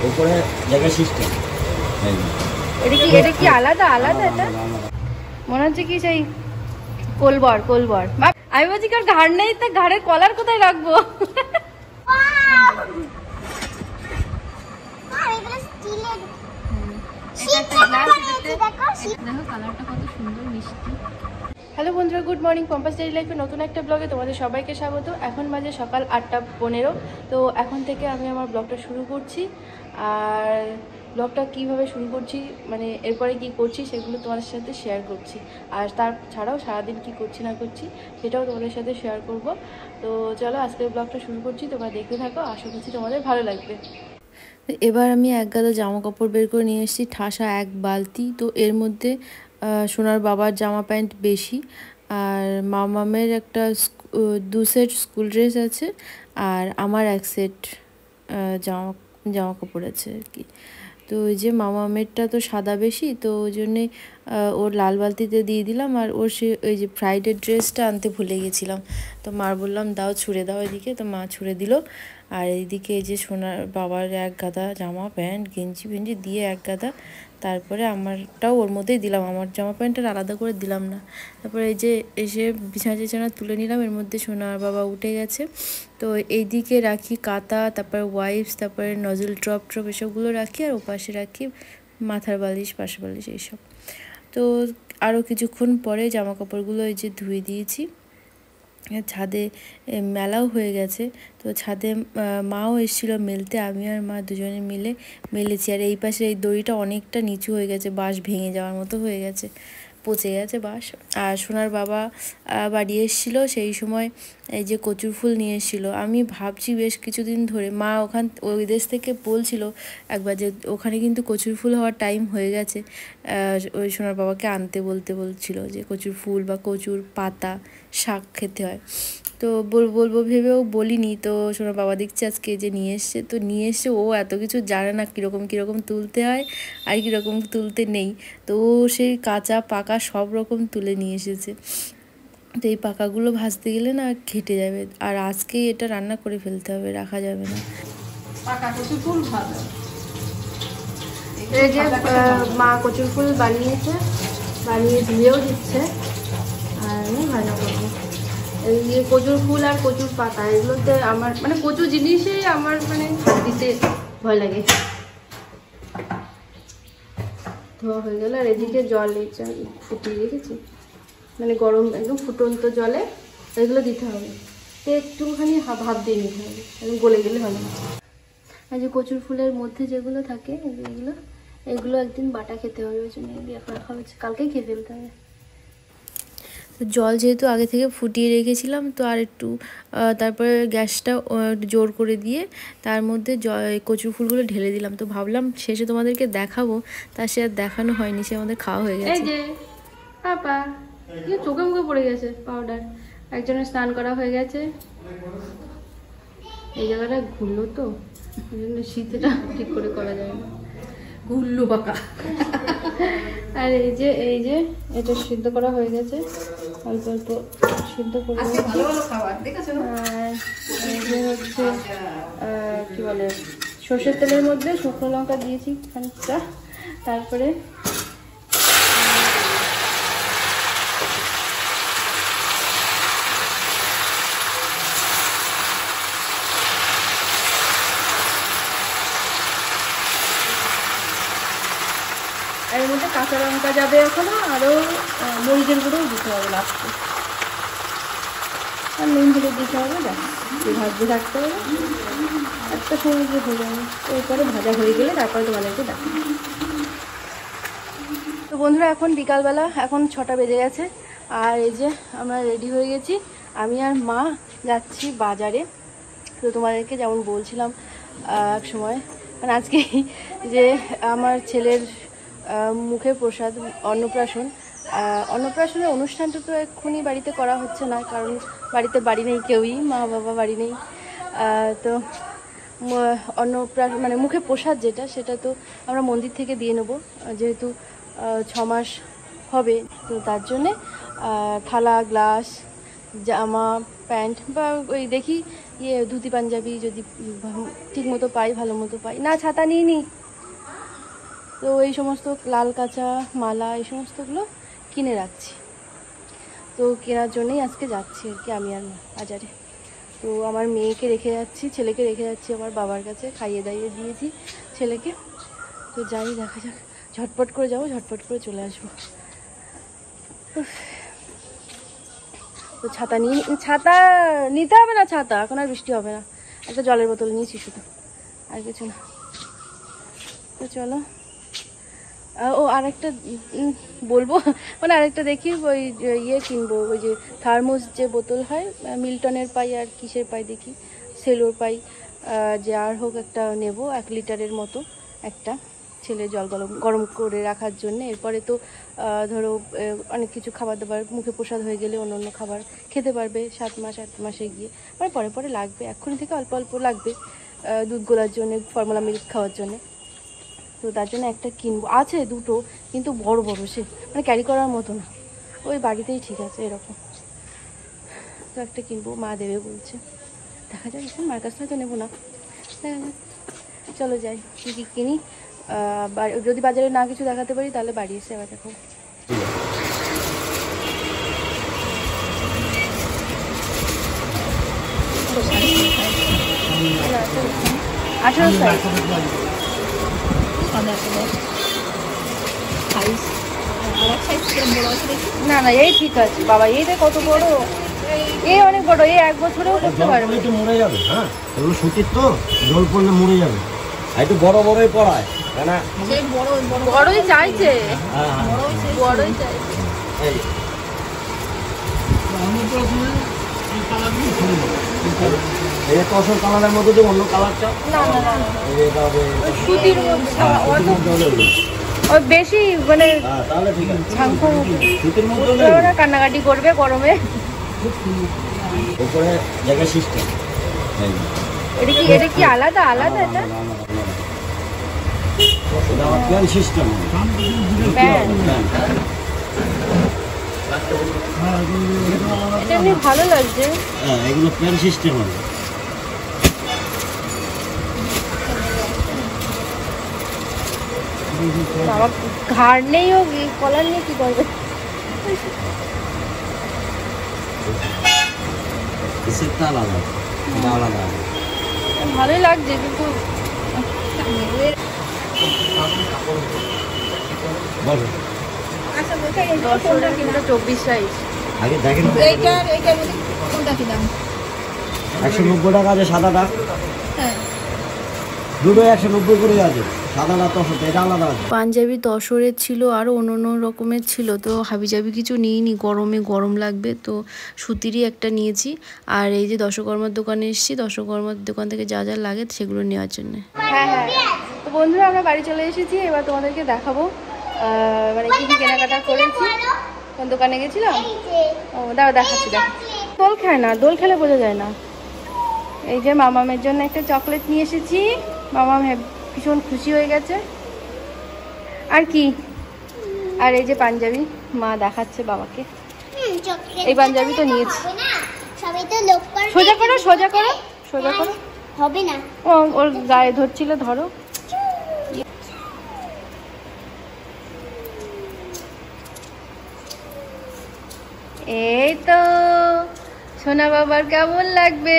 উপরে জায়গা সিস্টেম। এটা কি আলাদা আলাদা? এটা মনে হচ্ছে কি সেই কোলবর। আমি বলছি কার ঘাড় নেই, তা ঘাড়ের কলার কোথায় রাখবো? হ্যালো বন্ধুরা, গুড মর্নিং। পম্পাস ডেইলি লাইফে নতুন একটা ব্লগে তোমাদের সবাইকে স্বাগত। এখন বাজে সকাল 8:15। তো এখন থেকে আমি আমার ব্লগটা শুরু করছি। আর ব্লগটা কীভাবে শুরু করছি, মানে এরপরে কি করছি সেগুলো তোমাদের সাথে শেয়ার করছি। আর তাছাড়াও সারাদিন কি করছি না করছি সেটাও তোমাদের সাথে শেয়ার করব। তো চলো আজকের ব্লগটা শুরু করছি, তোমরা দেখতে থাকো, আশা করছি তোমাদের ভালো লাগবে। এবার আমি এক গাদা জামা কাপড় বের করে নিয়ে এসেছি, ঠাসা এক বালতি। তো এর মধ্যে সোনার বাবার জামা প্যান্ট বেশি, আর মামামের একটা 2 সেট স্কুল ড্রেস আছে, আর আমার 1 সেট জামা কাপড় আছে আর কি। তো ওই যে মামামেরটা তো সাদা বেশি, তো ওই জন্যে ওর লাল বালতিতে দিয়ে দিলাম। আর ওর ওই যে ফ্রাইডে ড্রেসটা আনতে ভুলে গেছিলাম, তো মার বললাম দাও ছুঁড়ে দাও এদিকে, তো মা ছুঁড়ে দিল। আর এইদিকে এই যে সোনার বাবার এক গাদা জামা প্যান্ট গেঞ্জি ফেঞ্জি দিয়ে এক গাদা, তারপরে আমারটাও ওর মধ্যেই দিলাম, আমার জামা প্যান্টটা আলাদা করে দিলাম না। তারপরে এই যে এসে বিছানা তুলে নিলাম, এর মধ্যে সোনার বাবা উঠে গেছে। তো এইদিকে রাখি কাঁথা, তারপরে ওয়াইপস, তারপরে নজল ড্রপ এসবগুলো রাখি, আর ওপাশে রাখি মাথার বালিশ, পাশে বালিশ এইসব। তো আরও কিছুক্ষণ পরে জামা কাপড়গুলো এই যে ধুয়ে দিয়েছি। ছাদে মেলাও হয়ে গেছে, তো ছাদে মাও এসেছিলো মেলতে, আমি আর মা দুজনে মিলে মেলেছি। আর এই পাশে এই দড়িটা অনেকটা নিচু হয়ে গেছে, বাঁশ ভেঙে যাওয়ার মতো হয়ে গেছে, পচে গেছে বাঁশ। আর সোনার বাবা বাড়ি এসেছিলো, সেই সময় এই যে কচুর ফুল নিয়ে এসেছিলো। আমি ভাবছি বেশ কিছুদিন ধরে, মা ওই দেশ থেকে বলছিল একবার যে ওখানে কিন্তু কচুর ফুল হওয়ার টাইম হয়ে গেছে, ওই সোনার বাবাকে আনতে বলছিল যে কচুর ফুল বা কচুর পাতা শাক খেতে হয়। তো বলবো ভেবেও বলিনি। তো সোনার বাবা দেখছি আজকে যে নিয়ে এসছে, ও এত কিছু জানে না কীরকম তুলতে হয় আর কীরকম তুলতে নেই। তো ও সেই কাঁচা পাকা সব রকম তুলে নিয়ে এসেছে। তো এই পাকাগুলো ভাজতে গেলে না ঘেটে যাবে, আর আজকেই এটা রান্না করে ফেলতে হবে, রাখা যাবে না। পাকা কচুর ফুল ভাজা, এই যে মা কচুর ফুল বানিয়ে ধুয়েও দিচ্ছে, আর আমি ভাজা করবো। এই যে কচুর ফুল আর কচুর পাতা, এগুলোতে আমার মানে কচু জিনিসেই আমার মানে হাত দিতে ভয় লাগে। ধোয়া হয়ে গেল। আর এদিকে জল ফুটিয়ে রেখেছি, মানে গরম একদম ফুটন্ত জলে এগুলো দিতে হবে। তো একটুখানি ভাপ দিয়ে নিতে হবে, একদম গলে গেলে হবে না। আর যে কচুর ফুলের মধ্যে যেগুলো থাকে এগুলো একদিন বাটা খেতে হবে, ওই জন্য এখন রাখা হচ্ছে, কালকেই খেয়ে ফেলতে হবে। জল যেহেতু আগে থেকে ফুটিয়ে রেখেছিলাম, তো আর একটু তারপরে গ্যাসটা জোর করে দিয়ে তার মধ্যে কচুর ফুলগুলো ঢেলে দিলাম। তো ভাবলাম শেষে তোমাদেরকে দেখাবো, তা সে আর দেখানো হয়নি, সে আমাদের খাওয়া হয়ে গেছে। এই যে পাপা চোখে মুখে পড়ে গেছে পাউডার। একজনের স্নান করা হয়ে গেছে, এই জায়গাটা ঘুরলো, তো ওই জন্য শীতটা ঠিক করে করা যায় না, ঘুরলো পাকা। আর এই যে এটা সিদ্ধ করা হয়ে গেছে, অল্প অল্প সিদ্ধ করে। ভালো ভালো খাবার দেখেছো না? আর এই যে হচ্ছে কি বলে, সর্ষের তেলের মধ্যে শুকনো লঙ্কা দিয়েছি খানিকটা, তারপরে এর মধ্যে কাঁচা লঙ্কা যাবে এখনো, আরও মরিচের গুঁড়োও দিতে হবে লাস্টে, আর নুন হলুদ দিতে হবে। ভাজতে থাকতে হবে, একটা সময় যে হয়ে যাবে। এরপরে ভাজা হয়ে গেলে তারপরে তোমাদেরকে দেখাবো। তো বন্ধুরা এখন বিকালবেলা, এখন 6টা বেজে গেছে। আর এই যে আমরা রেডি হয়ে গেছি, আমি আর মা যাচ্ছি বাজারে। তো তোমাদেরকে যেমন বলছিলাম এক সময়, মানে আজকে যে আমার ছেলের মুখে প্রসাদ অন্নপ্রাশনের অনুষ্ঠানটা তো এক্ষুনি বাড়িতে করা হচ্ছে না, কারণ বাড়িতে বাড়ি নেই, কেউই মা বাবা বাড়ি নেই। তো মানে মুখে প্রসাদ যেটা, সেটা তো আমরা মন্দির থেকে দিয়ে নেবো, যেহেতু 6 মাস হবে। তো তার জন্যে থালা গ্লাস জামা প্যান্ট বা ওই দেখি ধুতি পাঞ্জাবি যদি ঠিক মতো পাই, ভালো মতো পাই। না, ছাতা নিই নি। তো এই সমস্ত লাল কাঁচা মালা এই সমস্তগুলো কিনে রাখছি। তো কেনার জন্যই আজকে যাচ্ছি আর কি, আমি আর বাজারে। তো আমার মেয়েকে রেখে যাচ্ছি, ছেলেকে রেখে যাচ্ছি আমার বাবার কাছে, খাইয়ে দাইয়ে দিয়েছি ছেলেকে। তো যাই, দেখা যাক, ঝটপট করে যাবো, ঝটপট করে চলে আসবো। তো ছাতা নিতে হবে না, ছাতা এখন আর বৃষ্টি হবে না। একটা জলের বোতল নিয়েছি শুধু, আর কিছু না। তো চলো। ও আরেকটা বলবো, মানে আরেকটা দেখি, ওই কিনবো, ওই যে থার্মোস যে বোতল হয়, মিল্টনের পাই আর কিসের পাই দেখি, সেলোর পাই, যে আর হোক একটা নেব 1 লিটারের মতো একটা, ছেলে জল গরম করে রাখার জন্য। এরপরে তো ধরো অনেক কিছু খাবার দাবার মুখে প্রসাদ হয়ে গেলে অন্য অন্য খাবার খেতে পারবে 7 মাস 8 মাসে গিয়ে, মানে পরে পরে লাগবে, এক্ষুনি থেকে অল্প অল্প লাগবে দুধ গোলার জন্য, ফর্মুলা মিল্ক খাওয়ার জন্য। তো তার জন্য একটা কিনবো, আছে দুটো, কিন্তু বড় বড়, সে মানে ক্যারি করার মতো না, ওই বাড়িতেই ঠিক আছে এরকম। তো একটা কিনবো, মা দেবে বলছে, দেখা যাক, এখন মার কাছ থেকে তো নেবো না, দেখা যাক। চলো যাই, কী কী কিনি। যদি বাজারে না কিছু দেখাতে পারি তাহলে বাড়ি এসে আবার দেখো। আঠারো সাইজ না না, এই ঠিক আছে বাবা, এই দেখ কত বড়, এই অনেক বড়, এই 1 বছরেও করতে পারবে। একটু মরে যাবে, হ্যাঁ এগুলো সুতির তো, জল পড়লে মরে যাবে, একটু বড় বড়ই পড়ায়, কেন বড়ই চাইছে, বড়ই চাইছে। এই তসর কালারের মধ্যে যে অন্য কালারটা, না না না, সুতির মধ্যে ওই বেশি মানে তাহলে ঠিক আছে, সুতির মধ্যে ওরা কান্নাকাটি করবে গরমে। উপরে জায়গা সিস্টেম, এটা কি আলাদা আলাদা? এটা প্যান সিস্টেম, এটা এমনি ভালো লাগছে। হ্যাঁ এগুলো প্যান সিস্টেম হবে। বাবা ঘাড় নেই, ও কলার নিয়ে কি করবে? আলাদা আলাদা ভালোই লাগছে, কিন্তু বলো 24 সাইজ। আগে দেখেন 190 টাকা আছে সাদাটা, দুটো 190 করে আছে, সাদাটা তসরটা, এটা আলাদা আছে। পাঞ্জাবি তসরের ছিল, আরও অন্য অন্য রকমের ছিল, তো হাবিজাবি কিছু নিইনি, গরমে গরম লাগবে, তো সুতিরই একটা নিয়েছি। আর এই যে দশকর্মার দোকানে এসেছি, দশকর্মার দোকান থেকে যা যা লাগে সেগুলো নেওয়ার জন্য। হ্যাঁ হ্যাঁ, তো বন্ধুরা আমরা বাড়ি চলে এসেছি, এবার তোমাদেরকে দেখাবো মানে কী কী কেনাকাটা করেছি। কোন দোকানে গেছিলাম? ও দাঁড়া, দেখাচ্ছি। দোল খায় না, দোল খেলে বোঝা যায় না। এই যে মামামের জন্য একটা চকলেট নিয়ে এসেছি, মামাম ভীষণ খুশি হয়ে গেছে। আর কি, আর এই যে পাঞ্জাবি মা দেখাচ্ছে বাবাকে, এই পাঞ্জাবি তো নিয়েছি। সোজা করো সোজা করো সোজা করো, হবে না, ও ওর গায়ে ধরছিল, ধরো। এই তো সোনা বাবার কেমন লাগবে?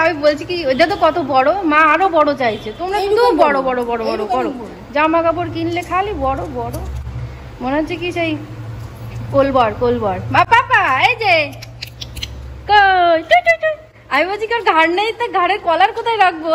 আমি বলছি কি, ওইটা তো কত বড়, মা আরো বড় চাইছে, তোমরা কিন্তু বড় বড় বড় বড় করো। জামা কাপড় কিনলে খালি বড় বড়, মনে হচ্ছে কি সেই কোলবার। মা পাপা এই যে আমি বলছি কার ঘাড় নেই, তা ঘাড়ের কলার কোথায় রাখবো?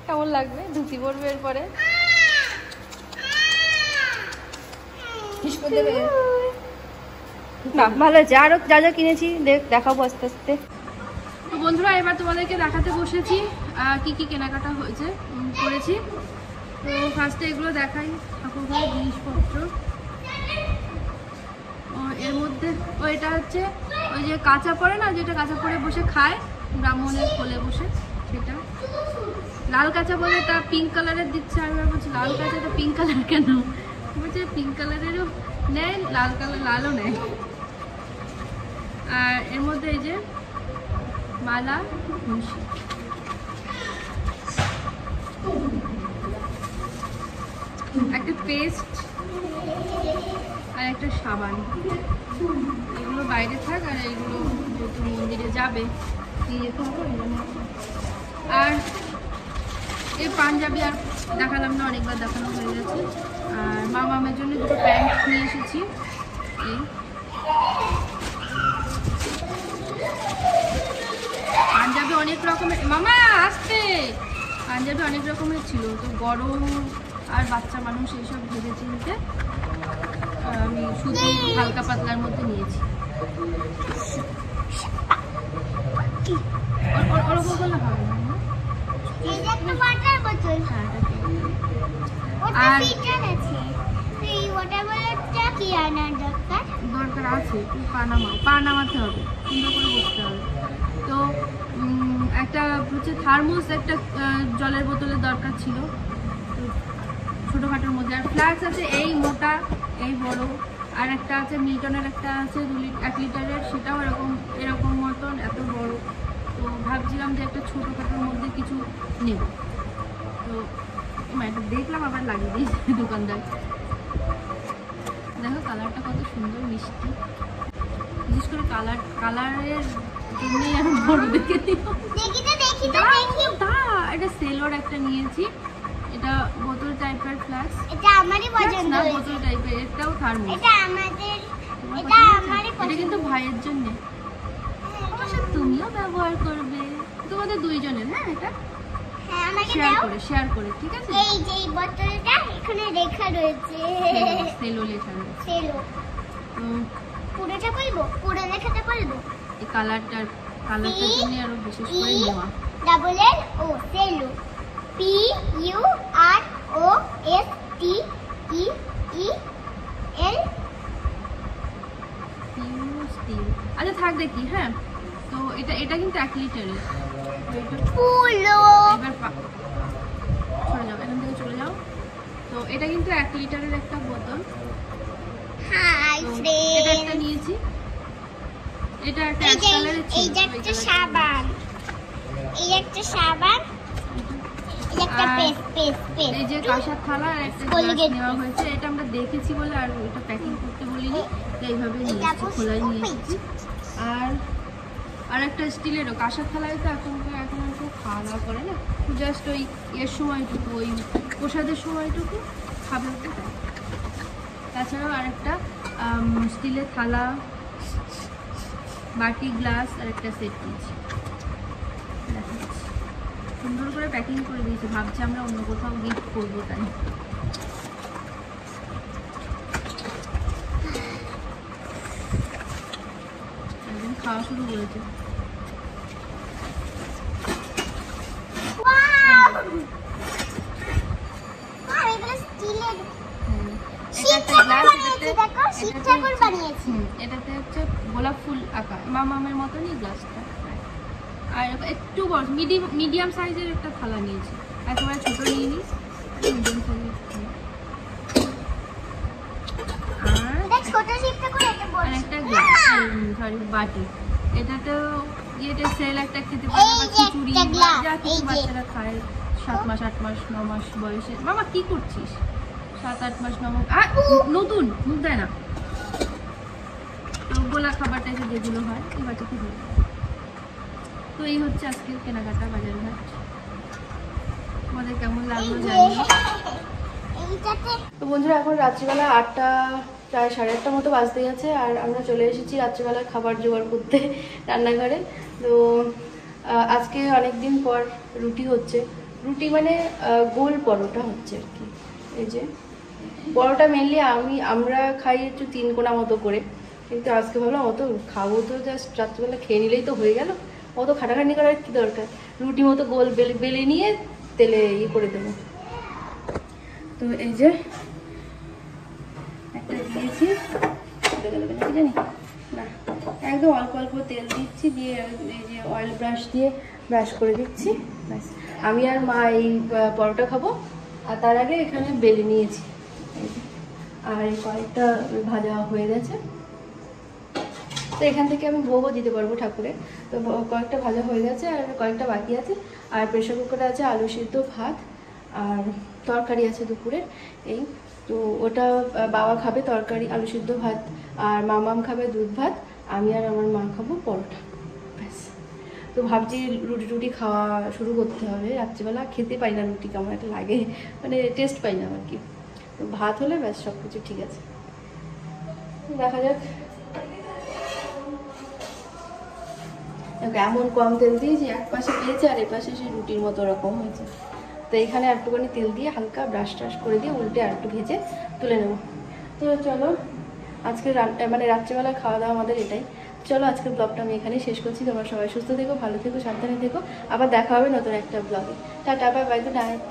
কেমন লাগবে? ধুতি পরবে এরপরে। না ভালো আছে, আরো যা যা কিনেছি দেখাবো আস্তে আস্তে। তো বন্ধুরা এবার তোমাদেরকে দেখাতে বসেছি কি কি কেনাকাটা হয়েছে করেছি। তো ফার্স্টে এগুলো দেখাই, ঠাকুরঘরের জিনিসপত্র। এর মধ্যে এটা হচ্ছে ওই যে কাঁচা পড়ে না, যেটা কাঁচা পড়ে বসে খায় ব্রাহ্মণের কোলে বসে, সেটা লাল কাঁচা বলে, তা পিঙ্ক কালারের দিচ্ছে। আমি বলছি লাল কাঁচা, তো পিঙ্ক কালার কেন? বলছে পিঙ্ক কালারেরও নেয়, লাল কালার লালও নেয়। আর এর মধ্যে এই যে মালা, খুশি। একটা পেস্ট আর একটা সাবান, এগুলো বাইরে থাক, আর এগুলো যেহেতু মন্দিরে যাবে নিয়ে যেতে হবে ওই জন্য। আর এই পাঞ্জাবি আর দেখালাম না, অনেকবার দেখানো হয়ে গেছে। আর মামামের জন্য দুটো প্যান্ট নিয়ে এসেছি। এই পাঞ্জাবি অনেক রকমের, মামা আসতে, পাঞ্জাবি অনেক রকমের ছিল, তো গরম আর বাচ্চা মানুষ এইসব ভেবে চিনতে আমি শুধু হালকা পাতলার মধ্যে নিয়েছি। ওরকম করলে হবে না। আর দরকার আছে, পানামাতে হবে, সুন্দর করে বসতে হবে। তো একটা হচ্ছে থার্মোস, একটা জলের বোতলের দরকার ছিল ছোটোখাটোর মধ্যে। আর ফ্লাক্স আছে এই মোটা, এই বড়, আর একটা আছে মিল্টনের, একটা আছে 1 লিটারের, সেটাও এরকম মতন এত বড়। তো ভাবছিলাম যে একটা ছোটোখাটোর মধ্যে কিছু নেব, তো এটা দেখলাম আবার লাগিয়ে দিয়েছে দোকানদার। দেখো কালারটা কত সুন্দর, মিষ্টি, বিশেষ করে কালারের জন্যই আমি বড় দেখে দিও। এটা সেলোর একটা নিয়েছি, এটা বোতল টাইপের ফ্লাক্স, এটা আমারই পছন্দ না, হয়েছে। বোতল টাইপের, এটাও থার্মোস। এটা আমারই এটা পছন্দ। কিন্তু ভাইয়ের জন্য, অবশ্য তুমিও ব্যবহার করবে, তোমাদের দুইজনের। হ্যাঁ, এটা হ্যাঁ, আমাকে শেয়ার দাও। করে, শেয়ার করে, ঠিক আছে। এই যে এই বোতলটা এখানে লেখা রয়েছে সেলো লেখা রয়েছে। সেলো। পুরোটা বলবো, পুরো লেখাটা বলবো। এই কালারটার জন্য আরো বিশেষ করে নেওয়া। ডাবল এল ও সেলো, PUROSTEEL। আচ্ছা থাক দেখি। হ্যাঁ, তো এটা কিন্তু 1 লিটারের। পুলো এবার চলে যাও, এখান থেকে চলে যাও। তো এটা কিন্তু 1 লিটারের একটা বোতল। হাই তো ফ্রেন্ড। এটা একটা নিয়েছি, এটা একটা এই এক কালারের ছিল। যে একটা সাবান, এই একটা সাবান, এই একটা আর পেস্ট। এই যে কাঁসার থালা আর একটা Colgate গ্লাস নেওয়া হয়েছে। এটা আমরা দেখেছি বলে আর এটা প্যাকিং করতে বলিনি, তো এইভাবে নিয়ে এটা এসেছি, খোলাই নিয়ে এসেছি। আর একটা স্টিলেরও কাঁসার থালায় তো এখন আর কেউ খাওয়া দাওয়া করে না, জাস্ট ওই এর সময়টুকু, ওই প্রসাদের সময়টুকু খাবে হতে পারে। তাছাড়াও আর একটা স্টিলের থালা, বাটি, গ্লাস আর একটা সেট নিয়েছি। সুন্দর করে প্যাকিং করে দিয়েছি, ভাবছি আমরা অন্য কোথাও গিফট করবো তাই। একদিন খাওয়া শুরু করেছে। এটাতে হচ্ছে গোলাপ ফুল আঁকা, মামামের মতনই গ্লাসটা। আর একটু বড় মিডিয়াম সাইজের একটা থালা নিয়েছি, একেবারে ছোট নিইনি, মিডিয়াম সাইজের। আর একটা গ্লাস, সরি বাটি। এটাতেও ইয়েটা সেল একটা খেতে পারে, বা খিচুড়ি, যা কিছু বাচ্চারা খায় 7 মাস 8 মাস 9 মাস বয়সে। মামা কি করছিস? 7 8 মাস 9 মাস নতুন মুখ দেয় না, তো গোলা খাবারটা যেগুলো হয় এই বাচ্চাকে দিয়ে। তো এই হচ্ছে আজকের কেনাকাটা, বাজার ঘাট। তোমাদের কেমন লাগলো জানি। তো বন্ধুরা এখন রাত্রিবেলা 8টা, প্রায় 8:30 মতো বাজতে গেছে, আর আমরা চলে এসেছি রাত্রিবেলা খাবার জোগাড় করতে রান্নাঘরে। তো আজকে অনেক দিন পর রুটি হচ্ছে, রুটি মানে গোল পরোটা হচ্ছে আর কি। এই যে পরোটা মেনলি আমরা খাই একটু 3 কোনা মতো করে, কিন্তু আজকে ভাবলাম অত খাবো তো, জাস্ট রাত্রিবেলা খেয়ে নিলেই তো হয়ে গেল, অত খাটাখাটনি করার কি দরকার। রুটি মতো গোল বেলে নিয়ে তেলে ইয়ে করে দেবো। তো এই যে একটা দিয়েছি, জানি না, একদম অল্প অল্প তেল দিচ্ছি, দিয়ে এই যে অয়েল ব্রাশ দিয়ে ব্রাশ করে দিচ্ছি। ব্যাস, আমি আর মা এই পরোটা খাবো। আর তার আগে এখানে বেলে নিয়েছি, আর এই কয়েকটা ভাজা হয়ে গেছে। তো এখান থেকে আমি ভোগও দিতে পারবো ঠাকুরে। তো কয়েকটা ভাজা হয়ে গেছে আর কয়েকটা বাকি আছে। আর প্রেশার কুকারে আছে আলু সিদ্ধ, ভাত আর তরকারি আছে দুপুরের। এই তো ওটা বাবা খাবে তরকারি, আলু সিদ্ধ, ভাত, আর মামাম খাবে দুধ ভাত, আমি আর আমার মা খাবো পরোটা, ব্যাস। তো ভাবছি রুটি খাওয়া শুরু করতে হবে। রাত্রিবেলা খেতে পাই না রুটি, কেমন একটা লাগে, মানে টেস্ট পাই না আর কি। তো ভাত হলে ব্যাস সব কিছু ঠিক আছে। দেখা যাক। এমন কম তেল দিয়েছি, এক পাশে পেয়েছে আর এ পাশে সেই রুটির মতো ওরকম হয়েছে। তো এখানে একটুখানি তেল দিয়ে হালকা ব্রাশ ট্রাশ করে দিয়ে উল্টে আর একটু ভেজে তুলে নেব। তো চলো, আজকে মানে রাত্রিবেলা খাওয়া দাওয়া আমাদের এটাই। চলো আজকের ব্লগটা আমি এখানেই শেষ করছি। তোমরা সবাই সুস্থ থেকো, ভালো থেকো, সাবধানে থেকো। আবার দেখা হবে নতুন একটা ব্লগে। Tata, bye bye, good night.